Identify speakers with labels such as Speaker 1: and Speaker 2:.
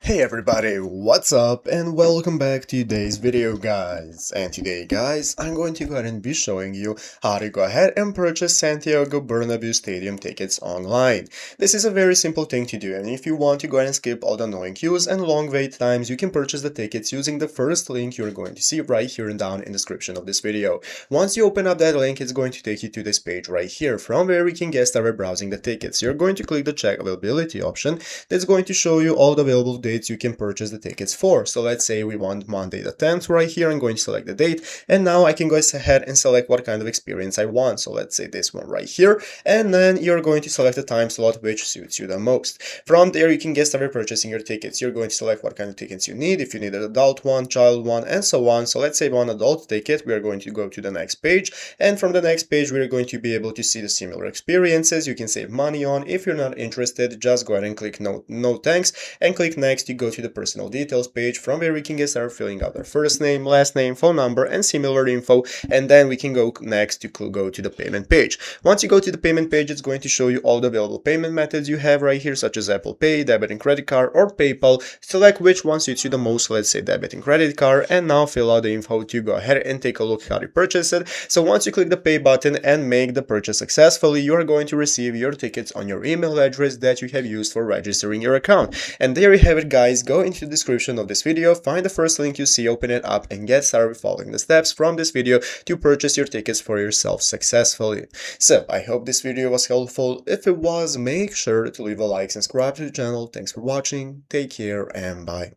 Speaker 1: Hey everybody, what's up and welcome back to today's video guys. And today guys, I'm going to go ahead and be showing you how to go ahead and purchase Santiago Bernabeu stadium tickets online. This is a very simple thing to do, and if you want to go ahead and skip all the annoying queues and long wait times, you can purchase the tickets using the first link you're going to see right here and down in the description of this video. Once you open up that link, it's going to take you to this page right here from where we can get started browsing the tickets. You're going to click the check availability option. That's going to show you all the available dates you can purchase the tickets for. So let's say we want Monday the 10th right here. I'm going to select the date, and now I can go ahead and select what kind of experience I want. So let's say this one right here, and then you're going to select the time slot which suits you the most. From there, you can get started purchasing your tickets. You're going to select what kind of tickets you need, if you need an adult one, child one, and so on. So let's say one adult ticket, we are going to go to the next page, and from the next page, we're going to be able to see the similar experiences you can save money on. If you're not interested, just go ahead and click no thanks, and click next to go to the personal details page, from where we can get started filling out our first name, last name, phone number, and similar info, and then we can go next to go to the payment page. Once you go to the payment page, it's going to show you all the available payment methods you have right here, such as Apple Pay, debit and credit card, or PayPal. Select which one suits you the most, let's say debit and credit card, and now fill out the info to go ahead and take a look how to purchase it. So once you click the pay button and make the purchase successfully, you are going to receive your tickets on your email address that you have used for registering your account. And there you have it guys. Go into the description of this video, find the first link you see, open it up, and get started following the steps from this video to purchase your tickets for yourself successfully. So I hope this video was helpful. If it was, make sure to leave a like and subscribe to the channel. Thanks for watching, take care, and bye.